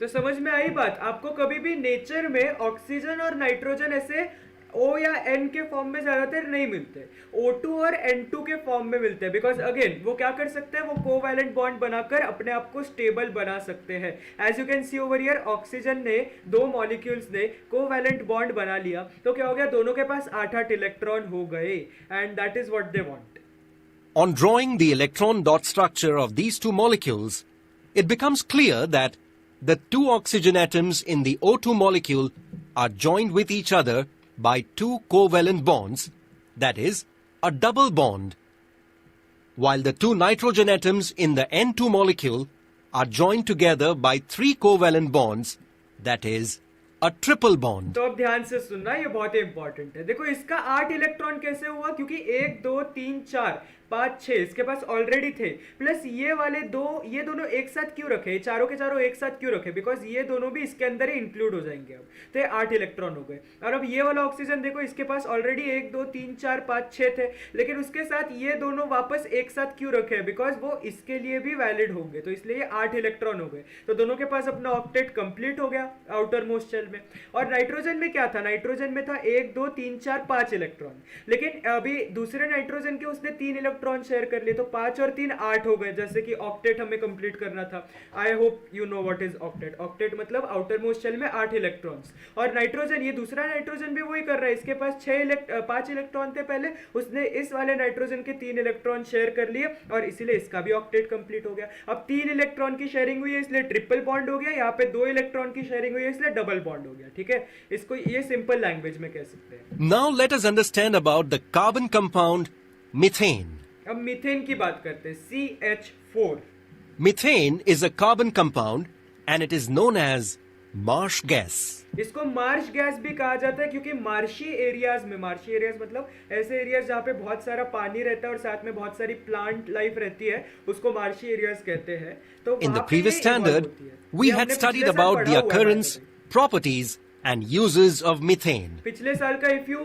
तो समझ में आई बात? आपको कभी भी नेचर में ऑक्सीजन और nitrogen ऐसे O या N के फॉर्म में ज्यादातर नहीं मिलते, O2 और N2 के फॉर्म में मिलते हैं। बिकॉज अगेन वो क्या कर सकते हैं, वो कोवैलेंट बॉन्ड बनाकर अपने आप को स्टेबल बना सकते हैं। As you can see over here, oxygen ने 2 मॉलिक्यूल्स ने कोवैलेंट बॉन्ड बना लिया, तो क्या हो गया, दोनों के पास 8-8 इलेक्ट्रॉन हो गए, and that is what they want. On drawing the electron dot structure of these 2 molecules, it becomes clear that the 2 oxygen atoms in the O2 molecule are joined with each other by 2 covalent bonds, that is, a double bond, while the 2 nitrogen atoms in the N2 molecule are joined together by 3 covalent bonds, that is, a triple bond. तो अब ध्यान से सुनना, ये बहुत ही important है। देखो इसका 8 इलेक्ट्रॉन कैसे हुआ, क्योंकि 1 2 3 4 5 6 इसके पास ऑलरेडी थे, प्लस ये वाले दो, ये दोनों एक साथ क्यों रखे, ये चारों के चारों एक साथ क्यों रखे, बिकॉज ये दोनों भी इसके अंदर ही इंक्लूड हो जाएंगे। अब तो ये 8 इलेक्ट्रॉन हो गए। और अब ये वाला ऑक्सीजन देखो, इसके पास ऑलरेडी 1 2 3 4 5 6 थे, लेकिन उसके साथ ये दोनों वापस एक साथ क्यों रखे, बिकॉज वो इसके लिए भी वैलिड होंगे, तो इसलिए ये 8 इलेक्ट्रॉन हो गए। तो दोनों के पास अपना ऑक्टेट कंप्लीट हो गया आउटर मोस्ट शेल में। और नाइट्रोजन में क्या था, नाइट्रोजन में था 1 2 3 4 5 इलेक्ट्रॉन, लेकिन अभी दूसरे नाइट्रोजन के उसने 3 इलेक्ट्रॉन शेयर कर लिए, तो 5 और 3 8 हो गए, जैसे कि ऑक्टेट हमें कंप्लीट करना था। I hope you know what is octet. Octet मतलब आउटर मोस्ट शेल में 8 इलेक्ट्रॉन्स। और नाइट्रोजन, ये दूसरा नाइट्रोजन भी वही कर रहा है, इसके पास 5 इलेक्ट्रॉन थे पहले, उसने इस वाले नाइट्रोजन के 3 इलेक्ट्रॉन शेयर कर लिए, और इसीलिए इसका भी ऑक्टेट कंप्लीट हो गया। अब 3 इलेक्ट्रॉन की शेयरिंग हुई है इसलिए ट्रिपल बॉन्ड हो गया, यहाँ पे 2 इलेक्ट्रॉन की शेयरिंग हुई है इसलिए डबल बॉन्ड हो गया। ठीक है, इसको ये सिंपल लैंग्वेज में कह सकते हैं। Now let us understand about the carbon compound methane. अब मीथेन की बात करते हैं, CH4। Methane is a carbon compound and it is known as marsh gas. इसको मार्श गैस भी कहा जाता है क्योंकि मार्शी एरियाज मतलब ऐसे एरियाज जहाँ पे बहुत सारा पानी रहता है और साथ में बहुत सारी प्लांट लाइफ रहती है, उसको मार्शी एरियाज कहते हैं। तो In the वहाँ पे previous ये evolve standard, होती है। we ये had हमने studied पिछले साल about पढ़ा the हुआ है, occurrence, by the way। properties, and uses of methane. पिछले साल का इफ यू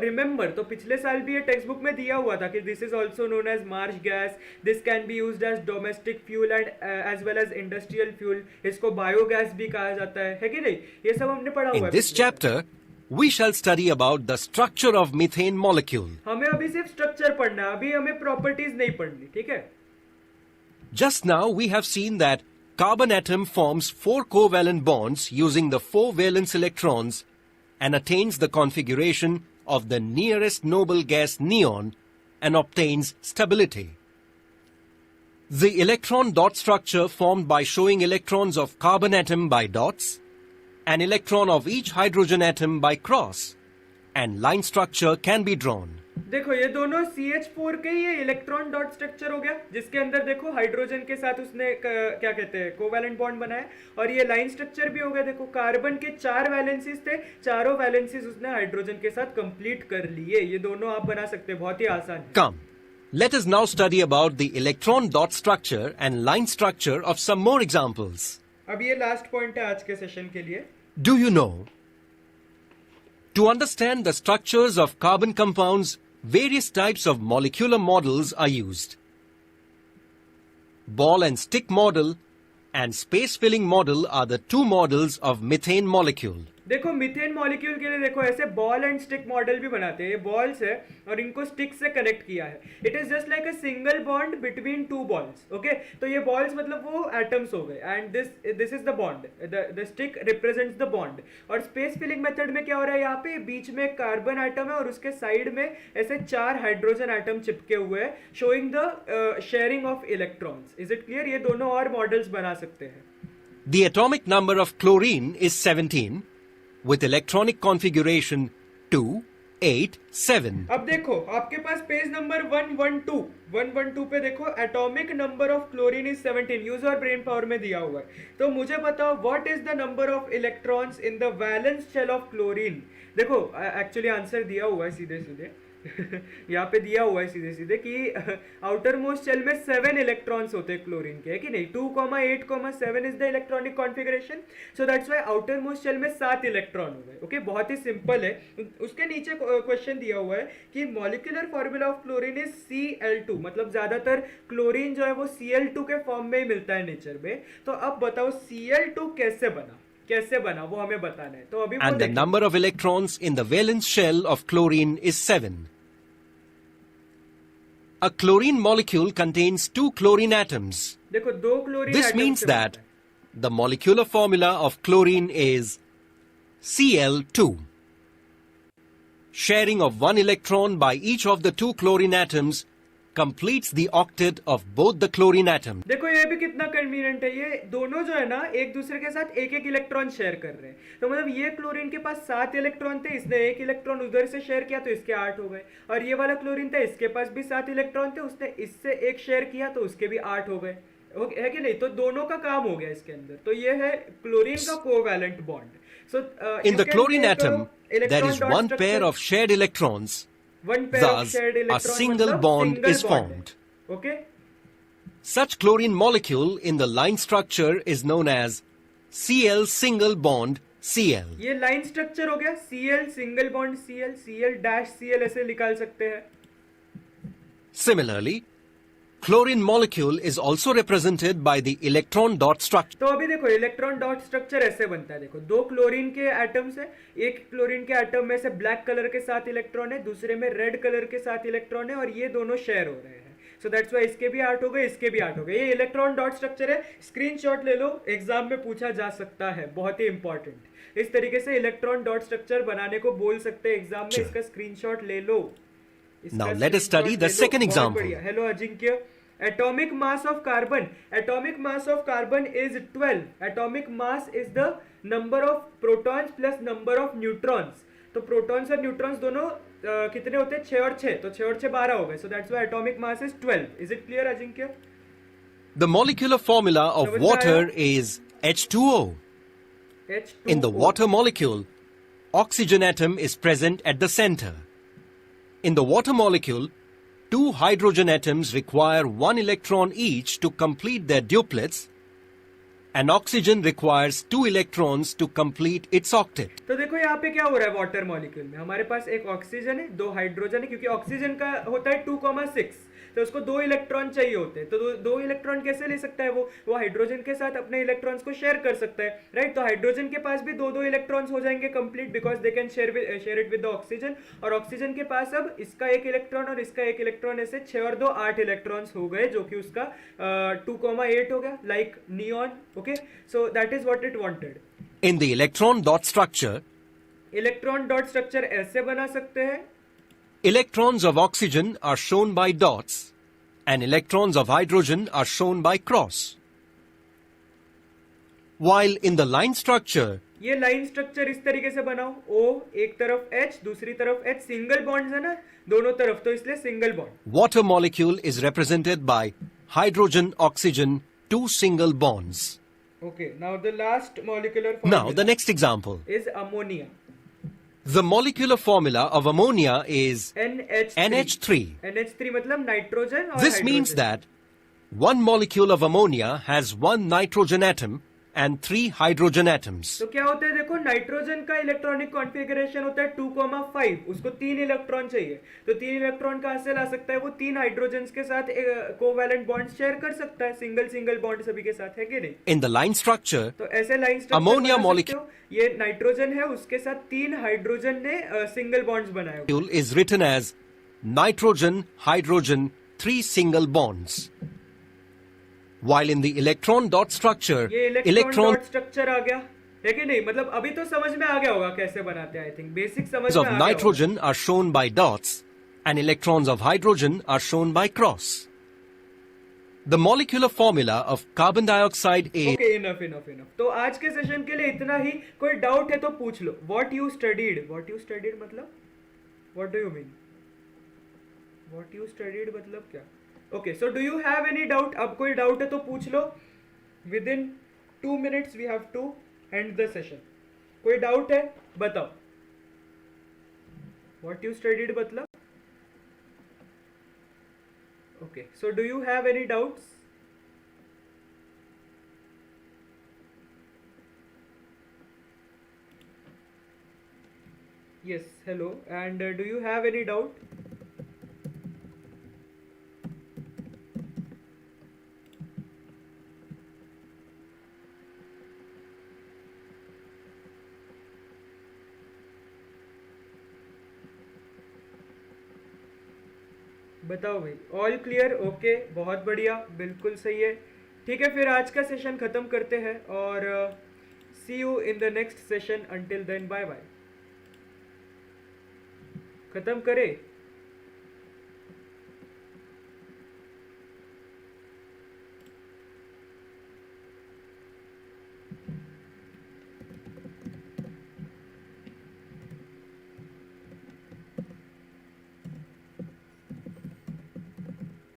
रिमेम्बर, तो पिछले साल भी ये टेक्स्ट बुक में दिया हुआ था कि this is also known as marsh gas, this can be used as domestic fuel and as well as industrial fuel, इसको बायोगैस भी कहा जाता है कि नहीं? ये सब हमने पढ़ा हुआ In है this पिछले साल। chapter, we shall study about the structure of methane molecule. हमें अभी सिर्फ स्ट्रक्चर पढ़ना है, अभी हमें प्रॉपर्टीज नहीं पढ़नी, ठीक है? Just now we have seen that carbon atom forms 4 covalent bonds using the 4 valence electrons and attains the configuration of the nearest noble gas neon and obtains stability. The electron dot structure formed by showing electrons of carbon atom by dots, an electron of each hydrogen atom by cross, and line structure can be drawn. देखो ये दोनों CH4 के ये electron dot structure हो गया, जिसके अंदर देखो हाइड्रोजन के साथ उसने क्या कहते हैं कोवैलेंट बॉन्ड बनाया, और ये लाइन स्ट्रक्चर भी हो गया। देखो कार्बन के 4 वैलेंसीज थे, चारों वैलेंसीज उसने हाइड्रोजन के साथ कंप्लीट कर लिए। ये दोनों आप बना सकते हैं, बहुत ही आसान है। Come, let us now study about the electron dot structure and line structure of some more examples. अब ये लास्ट पॉइंट है आज के सेशन के लिए। Do you know? To understand the structures of carbon compounds, various types of molecular models are used. Ball and stick model and space filling model are the two models of methane molecule. देखो methane molecule के लिए देखो ऐसे ball and stick model भी बनाते हैं। ये balls है और इनको स्टिक से कनेक्ट किया है। It is just like a single bond between two balls. Okay, तो ये बॉल्स मतलब वो एटम्स हो गए and this is the bond, the stick represents the bond. और स्पेस फिलिंग मेथड में क्या हो रहा है, यहाँ पे बीच में एक कार्बन एटम है और उसके साइड में ऐसे 4 हाइड्रोजन एटम चिपके हुए हैं, showing the sharing of electrons. Is it clear? ये दोनों और मॉडल्स बना सकते हैं। The atomic number of chlorine is 17 with electronic configuration 2, 8, 7. अब देखो आपके पास पेज नंबर 112 पे देखो atomic number of chlorine is 17। Use और ब्रेन पावर में दिया हुआ है। तो मुझे बताओ what is the number of electrons in the valence shell of chlorine. देखो एक्चुअली आंसर दिया हुआ है सीधे सीधे यहाँ पे दिया हुआ है सीधे सीधे कि आउटर मोस्ट शेल में 7 इलेक्ट्रॉन्स होते हैं क्लोरीन के, है कि नहीं? 2,8,7 is the electronic configuration, so that's why outermost shell में 7 इलेक्ट्रॉन हो गए। ओके, बहुत ही सिंपल है। उसके नीचे क्वेश्चन दिया हुआ है कि molecular formula of chlorine is Cl2, मतलब ज्यादातर क्लोरीन जो है वो Cl2 के फॉर्म में ही मिलता है नेचर में। तो अब बताओ Cl2 कैसे बना वो हमें बताना है। तो अभी And the number of electrons in the valence shell of chlorine is 7. A chlorine molecule contains 2 chlorine atoms. देखो 2 chlorine This means that the molecular formula of chlorine is Cl2. Sharing of 1 electron by each of the 2 chlorine atoms completes the octet of both the chlorine atoms. देखो ये भी कितना convenient है। ये दोनों जो है ना एक दूसरे के साथ एक इलेक्ट्रॉन शेयर कर रहे हैं। तो मतलब ये क्लोरीन के पास 7 इलेक्ट्रॉन थे, इसने एक इलेक्ट्रॉन उधर से शेयर किया तो इसके 8 हो गए। और ये वाला क्लोरीन था, इसके पास भी 7 इलेक्ट्रॉन थे, उसने इससे एक शेयर किया तो उसके भी 8 हो गए, है कि नहीं? तो दोनों का काम हो गया इसके अंदर। तो ये है क्लोरीन का covalent bond. So In the chlorine atom, there is 1 pair of shared electrons. Thus, a single bond is formed. Okay? Such chlorine molecule in the line structure is known as Cl single bond Cl. ये line structure हो गया। Cl single bond Cl, Cl dash Cl ऐसे निकाल सकते हैं। Similarly, chlorine molecule is also represented by the electron dot structure. तो अभी देखो इलेक्ट्रॉन डॉट स्ट्रक्चर ऐसे बनता है। देखो 2 क्लोरीन के एटम्स है, एक क्लोरीन के एटम में से ब्लैक कलर के साथ इलेक्ट्रॉन है, दूसरे में रेड कलर के साथ इलेक्ट्रॉन है, और ये दोनों शेयर हो रहे हैं। सो दैट्स व्हाई इसके भी 8 हो गए, इसके भी 8 हो गए। ये इलेक्ट्रॉन डॉट स्ट्रक्चर है। स्क्रीनशॉट ले लो, एग्जाम में पूछा जा सकता है, बहुत ही इंपॉर्टेंट। इस तरीके से इलेक्ट्रॉन डॉट स्ट्रक्चर बनाने को बोल सकते हैं एग्जाम में। इसका स्क्रीनशॉट ले लो। Now let us study the second example. Hello Ajinkya. Atomic mass of carbon. Atomic mass of carbon is 12. Atomic mass is the number of protons plus number of neutrons. तो protons और neutrons दोनों कितने होते हैं? 6 और 6, तो 6 और 6 12 हो गए. So that's why atomic mass is 12. Is it clear, Ajinkya? The molecular formula of समझ में water आया? is H2O. H2O. In the water molecule, oxygen atom is present at the center. In the water molecule, two hydrogen atoms require one electron each to complete their duplets, and oxygen requires two electrons to complete its octet. तो देखो यहाँ पे क्या हो रहा है water molecule में. हमारे पास एक ऑक्सीजन है, दो हाइड्रोजन है, क्योंकि ऑक्सीजन का होता है 2,6, तो उसको 2 इलेक्ट्रॉन चाहिए होते हैं. तो दो इलेक्ट्रॉन कैसे ले सकता है? वो हाइड्रोजन के साथ अपने इलेक्ट्रॉन्स को शेयर कर सकता है, राइट. तो हाइड्रोजन के पास भी दो इलेक्ट्रॉन्स हो जाएंगे complete, because they can share it with the oxygen. और ऑक्सीजन के पास अब इसका एक इलेक्ट्रॉन और इसका एक इलेक्ट्रॉन, ऐसे 6 और 2 8 इलेक्ट्रॉन्स हो गए, जो कि उसका 2,8 हो गया, like neon. Okay, so that is what it wanted. In the electron dot structure, electron dot structure ऐसे बना सकते हैं. electrons of oxygen are shown by dots, and electrons of hydrogen are shown by cross. While in the line structure, ये line structure इस तरीके से बनाओ. O एक तरफ H, दूसरी तरफ H, सिंगल बॉन्ड्स है ना दोनों तरफ, तो इसलिए single bond. water molecule is represented by hydrogen, oxygen, two single bonds. Okay, now the last molecular Now formula the next example. is ammonia. The molecular formula of ammonia is NH3. NH3. NH3 मतलब nitrogen और This means that one molecule of ammonia has one nitrogen atom and 3 hydrogen atoms. तो क्या होता है? देखो, nitrogen का electronic configuration होता है 2,5. उसको 3 इलेक्ट्रॉन चाहिए, तो 3 इलेक्ट्रॉन कहां से ला सकता है? वो 3 हाइड्रोजन्स के साथ कोवैलेंट बॉन्ड शेयर कर सकता है, सिंगल बॉन्ड सभी के साथ, है कि नहीं? In the line structure, तो ऐसे लाइन स्ट्रक्चर Ammonia बना सकते हो. ये नाइट्रोजन है, उसके साथ 3 हाइड्रोजन ने सिंगल बॉन्ड्स बनाए. molecule is written as nitrogen, hydrogen, 3 single bonds. While in the electron dot structure, ये इलेक्ट्रॉन electrons डॉट स्ट्रक्चर आ गया, है कि नहीं? मतलब अभी तो समझ में आ गया होगा कैसे बनाते हैं. आई थिंक बेसिक समझ में of आ गया होगा. nitrogen are shown by dots, and electrons of hydrogen are shown by cross. The molecular formula of carbon dioxide is okay, enough. तो आज के सेशन के लिए इतना ही. कोई डाउट है तो पूछ लो. व्हाट यू स्टडीड मतलब what do you mean? What you studied मतलब क्या? Okay, so do you have any doubt? अब कोई डाउट है तो पूछ लो. Within 2 minutes we have to end the session. कोई डाउट है? बताओ. व्हाट यू स्टडीड मतलब? Okay, so do you have any doubts? Yes, hello. And do you have any doubt? बताओ भाई. All clear? ओके, बहुत बढ़िया, बिल्कुल सही है. ठीक है, फिर आज का सेशन खत्म करते हैं और see you in the next session. Until then, bye bye. खत्म करें.